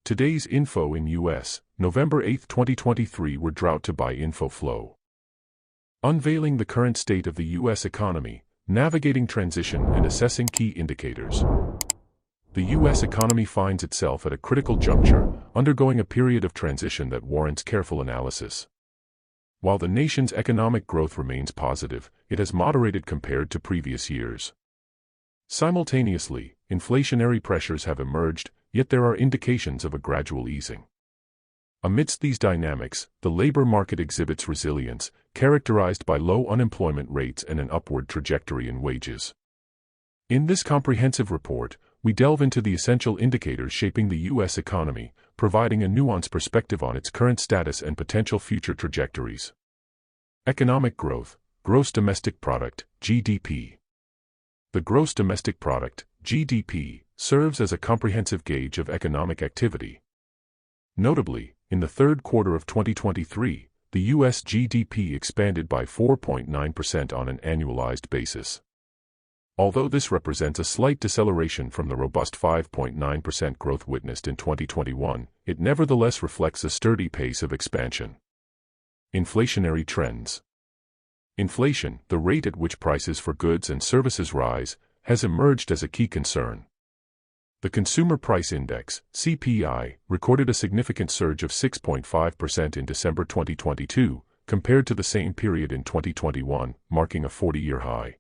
Today's info in U.S., November 8, 2023 were drought to buy info flow. Unveiling the current state of the U.S. economy, navigating transition and assessing key indicators. The U.S. economy finds itself at a critical juncture, undergoing a period of transition that warrants careful analysis. While the nation's economic growth remains positive, it has moderated compared to previous years. Simultaneously, inflationary pressures have emerged, yet there are indications of a gradual easing. Amidst these dynamics, the labor market exhibits resilience, characterized by low unemployment rates and an upward trajectory in wages. In this comprehensive report, we delve into the essential indicators shaping the U.S. economy, providing a nuanced perspective on its current status and potential future trajectories. Economic growth, gross domestic product, GDP. The gross domestic product, GDP, serves as a comprehensive gauge of economic activity. Notably, in the third quarter of 2023, the U.S. GDP expanded by 4.9% on an annualized basis. Although this represents a slight deceleration from the robust 5.9% growth witnessed in 2021, it nevertheless reflects a sturdy pace of expansion. Inflationary trends. Inflation, the rate at which prices for goods and services rise, has emerged as a key concern. The Consumer Price Index, CPI, recorded a significant surge of 6.5% in December 2022, compared to the same period in 2021, marking a 40-year high.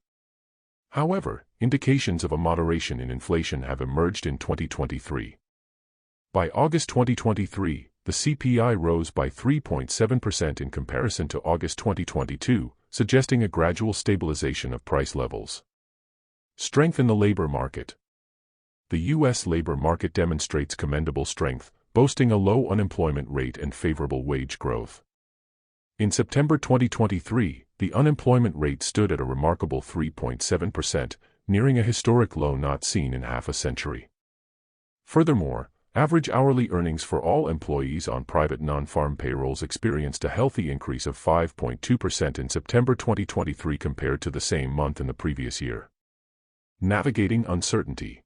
However, indications of a moderation in inflation have emerged in 2023. By August 2023, the CPI rose by 3.7% in comparison to August 2022, suggesting a gradual stabilization of price levels. Strength in the labor market. The U.S. labor market demonstrates commendable strength, boasting a low unemployment rate and favorable wage growth. In September 2023, the unemployment rate stood at a remarkable 3.7%, nearing a historic low not seen in half a century. Furthermore, average hourly earnings for all employees on private non-farm payrolls experienced a healthy increase of 5.2% in September 2023 compared to the same month in the previous year. Navigating uncertainty.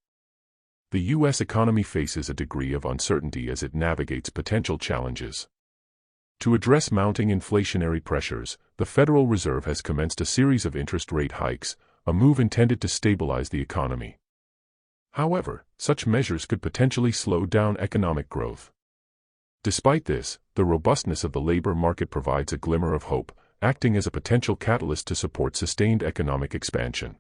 The U.S. economy faces a degree of uncertainty as it navigates potential challenges. To address mounting inflationary pressures, the Federal Reserve has commenced a series of interest rate hikes, a move intended to stabilize the economy. However, such measures could potentially slow down economic growth. Despite this, the robustness of the labor market provides a glimmer of hope, acting as a potential catalyst to support sustained economic expansion.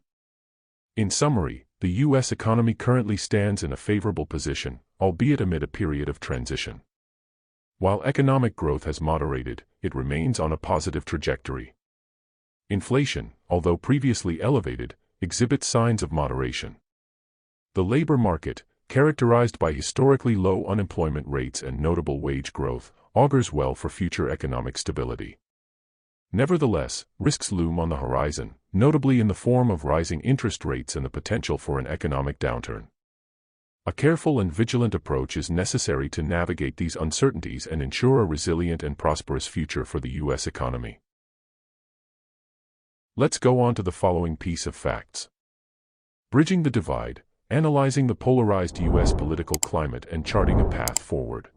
In summary, the U.S. economy currently stands in a favorable position, albeit amid a period of transition. While economic growth has moderated, it remains on a positive trajectory. Inflation, although previously elevated, exhibits signs of moderation. The labor market, characterized by historically low unemployment rates and notable wage growth, augurs well for future economic stability. Nevertheless, risks loom on the horizon, notably in the form of rising interest rates and the potential for an economic downturn. A careful and vigilant approach is necessary to navigate these uncertainties and ensure a resilient and prosperous future for the U.S. economy. Let's go on to the following piece of facts. Bridging the divide, analyzing the polarized U.S. political climate and charting a path forward.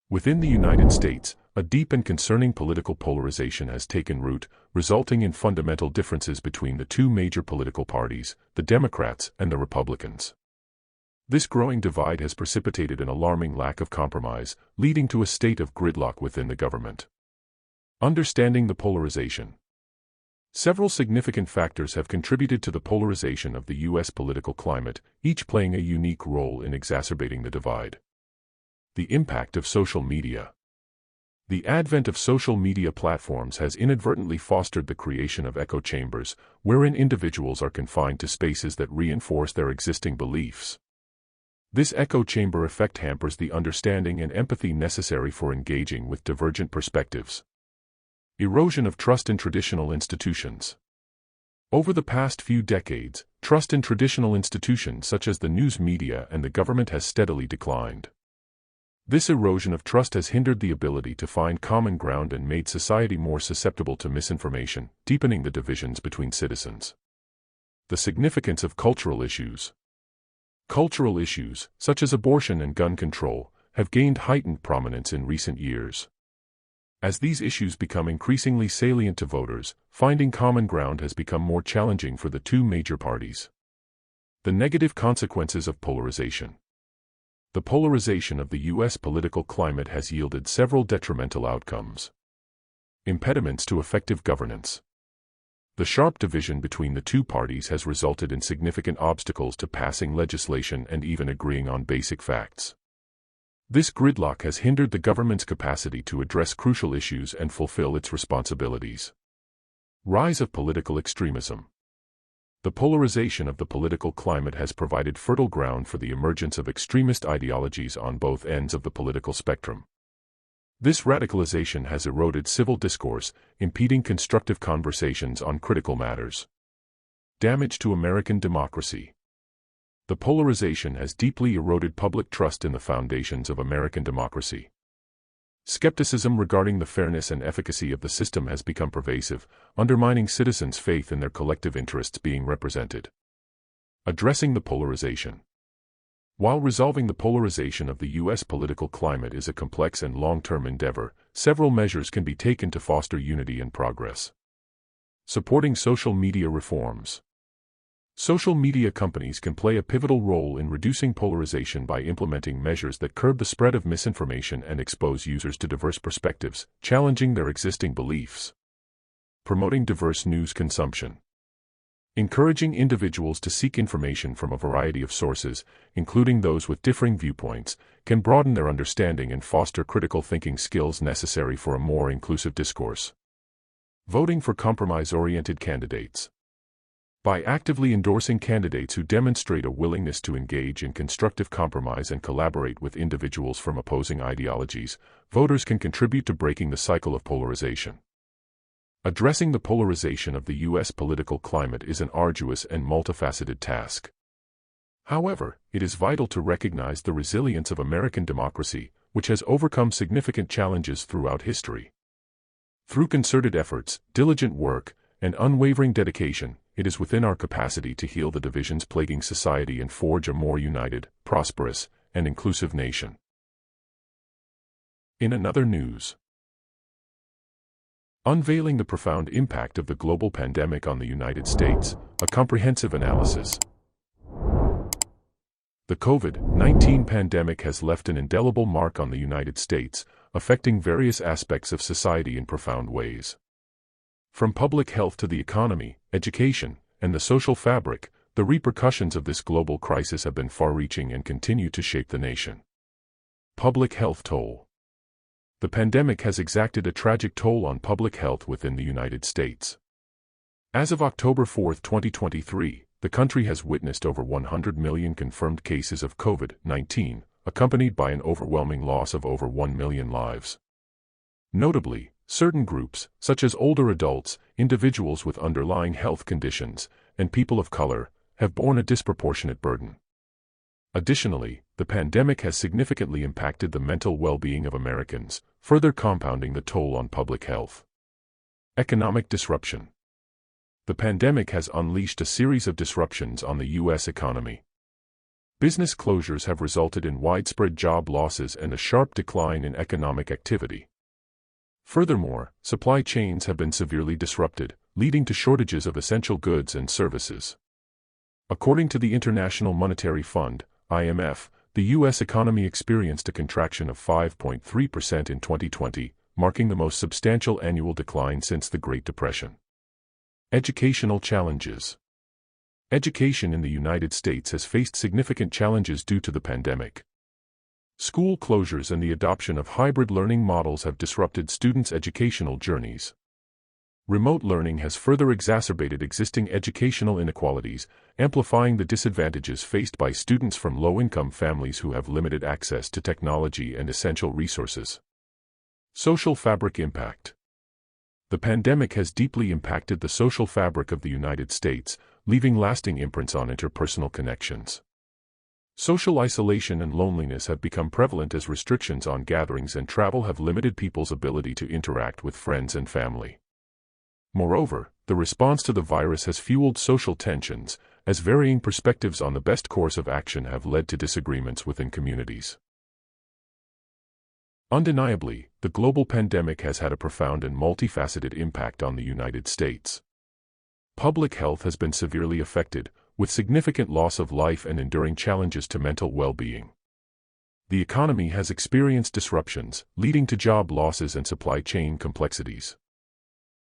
Within the United States, a deep and concerning political polarization has taken root, resulting in fundamental differences between the two major political parties, the Democrats and the Republicans. This growing divide has precipitated an alarming lack of compromise, leading to a state of gridlock within the government. Understanding the polarization. Several significant factors have contributed to the polarization of the U.S. political climate, each playing a unique role in exacerbating the divide. The impact of social media. The advent of social media platforms has inadvertently fostered the creation of echo chambers, wherein individuals are confined to spaces that reinforce their existing beliefs. This echo chamber effect hampers the understanding and empathy necessary for engaging with divergent perspectives. Erosion of trust in traditional institutions. Over the past few decades, trust in traditional institutions such as the news media and the government has steadily declined. This erosion of trust has hindered the ability to find common ground and made society more susceptible to misinformation, deepening the divisions between citizens. The significance of cultural issues. Cultural issues, such as abortion and gun control, have gained heightened prominence in recent years. As these issues become increasingly salient to voters, finding common ground has become more challenging for the two major parties. The negative consequences of polarization. The polarization of the U.S. political climate has yielded several detrimental outcomes. Impediments to effective governance. The sharp division between the two parties has resulted in significant obstacles to passing legislation and even agreeing on basic facts. This gridlock has hindered the government's capacity to address crucial issues and fulfill its responsibilities. Rise of political extremism. The polarization of the political climate has provided fertile ground for the emergence of extremist ideologies on both ends of the political spectrum. This radicalization has eroded civil discourse, impeding constructive conversations on critical matters. Damage to American democracy. The polarization has deeply eroded public trust in the foundations of American democracy. Skepticism regarding the fairness and efficacy of the system has become pervasive, undermining citizens' faith in their collective interests being represented. Addressing the polarization. While resolving the polarization of the U.S. political climate is a complex and long-term endeavor, several measures can be taken to foster unity and progress. Supporting social media reforms. Social media companies can play a pivotal role in reducing polarization by implementing measures that curb the spread of misinformation and expose users to diverse perspectives, challenging their existing beliefs. Promoting diverse news consumption. Encouraging individuals to seek information from a variety of sources, including those with differing viewpoints, can broaden their understanding and foster critical thinking skills necessary for a more inclusive discourse. Voting for compromise-oriented candidates. By actively endorsing candidates who demonstrate a willingness to engage in constructive compromise and collaborate with individuals from opposing ideologies, voters can contribute to breaking the cycle of polarization. Addressing the polarization of the U.S. political climate is an arduous and multifaceted task. However, it is vital to recognize the resilience of American democracy, which has overcome significant challenges throughout history. Through concerted efforts, diligent work, and unwavering dedication, it is within our capacity to heal the divisions plaguing society and forge a more united, prosperous, and inclusive nation. In another news, unveiling the profound impact of the global pandemic on the United States, a comprehensive analysis. The COVID-19 pandemic has left an indelible mark on the United States, affecting various aspects of society in profound ways. From public health to the economy, education, and the social fabric, the repercussions of this global crisis have been far-reaching and continue to shape the nation. Public health toll. The pandemic has exacted a tragic toll on public health within the United States. As of October 4, 2023, the country has witnessed over 100 million confirmed cases of COVID-19, accompanied by an overwhelming loss of over 1 million lives. Notably, certain groups, such as older adults, individuals with underlying health conditions, and people of color, have borne a disproportionate burden. Additionally, the pandemic has significantly impacted the mental well-being of Americans, further compounding the toll on public health. Economic disruption. The pandemic has unleashed a series of disruptions on the U.S. economy. Business closures have resulted in widespread job losses and a sharp decline in economic activity. Furthermore, supply chains have been severely disrupted, leading to shortages of essential goods and services. According to the International Monetary Fund, IMF, the U.S. economy experienced a contraction of 5.3% in 2020, marking the most substantial annual decline since the Great Depression. Educational challenges. Education in the United States has faced significant challenges due to the pandemic. School closures and the adoption of hybrid learning models have disrupted students' educational journeys. Remote learning has further exacerbated existing educational inequalities, amplifying the disadvantages faced by students from low-income families who have limited access to technology and essential resources. Social fabric impact. The pandemic has deeply impacted the social fabric of the United States, leaving lasting imprints on interpersonal connections. Social isolation and loneliness have become prevalent as restrictions on gatherings and travel have limited people's ability to interact with friends and family. Moreover, the response to the virus has fueled social tensions, as varying perspectives on the best course of action have led to disagreements within communities. Undeniably, the global pandemic has had a profound and multifaceted impact on the United States. Public health has been severely affected, with significant loss of life and enduring challenges to mental well-being. The economy has experienced disruptions, leading to job losses and supply chain complexities.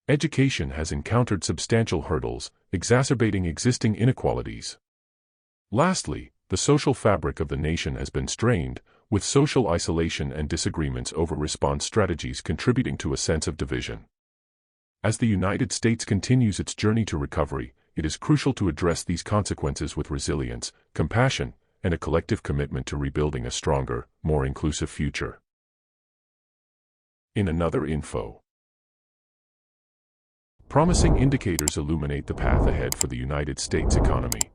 Education has encountered substantial hurdles, exacerbating existing inequalities. Lastly, the social fabric of the nation has been strained, with social isolation and disagreements over response strategies contributing to a sense of division. As the United States continues its journey to recovery, it is crucial to address these consequences with resilience, compassion, and a collective commitment to rebuilding a stronger, more inclusive future. In another info, promising indicators illuminate the path ahead for the United States economy.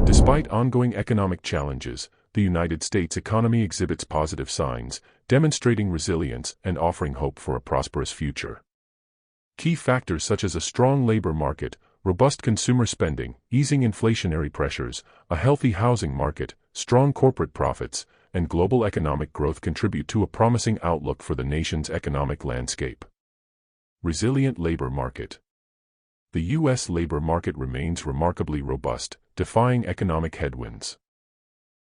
Despite ongoing economic challenges, the United States economy exhibits positive signs, demonstrating resilience and offering hope for a prosperous future. Key factors such as a strong labor market, robust consumer spending, easing inflationary pressures, a healthy housing market, strong corporate profits, and global economic growth contribute to a promising outlook for the nation's economic landscape. Resilient labor market. The U.S. labor market remains remarkably robust, defying economic headwinds.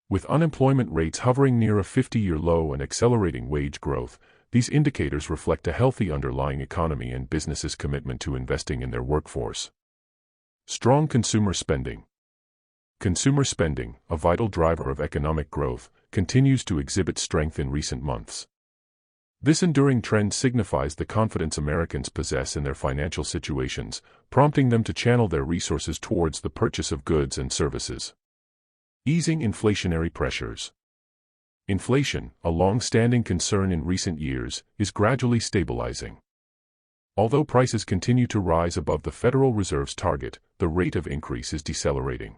With unemployment rates hovering near a 50-year low and accelerating wage growth, these indicators reflect a healthy underlying economy and businesses' commitment to investing in their workforce. Strong consumer spending. Consumer spending, a vital driver of economic growth, continues to exhibit strength in recent months. This enduring trend signifies the confidence Americans possess in their financial situations, prompting them to channel their resources towards the purchase of goods and services. Easing inflationary pressures. Inflation, a long-standing concern in recent years, is gradually stabilizing. Although prices continue to rise above the Federal Reserve's target, the rate of increase is decelerating.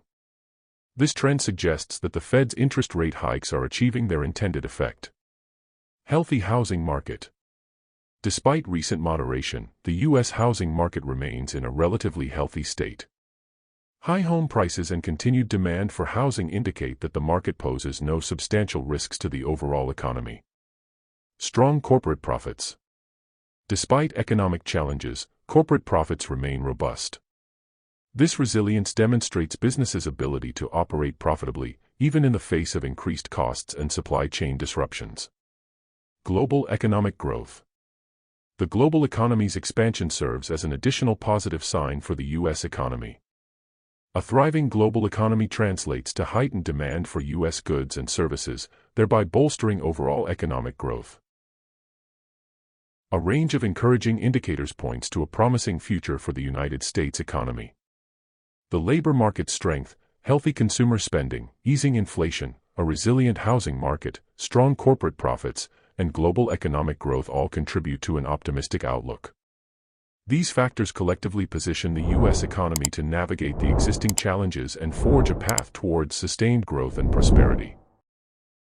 This trend suggests that the Fed's interest rate hikes are achieving their intended effect. Healthy housing market. Despite recent moderation, the U.S. housing market remains in a relatively healthy state. High home prices and continued demand for housing indicate that the market poses no substantial risks to the overall economy. Strong corporate profits. Despite economic challenges, corporate profits remain robust. This resilience demonstrates businesses' ability to operate profitably, even in the face of increased costs and supply chain disruptions. Global economic growth. The global economy's expansion serves as an additional positive sign for the U.S. economy. A thriving global economy translates to heightened demand for U.S. goods and services, thereby bolstering overall economic growth. A range of encouraging indicators points to a promising future for the United States economy. The labor market strength, healthy consumer spending, easing inflation, a resilient housing market, strong corporate profits, and global economic growth all contribute to an optimistic outlook. These factors collectively position the U.S. economy to navigate the existing challenges and forge a path towards sustained growth and prosperity.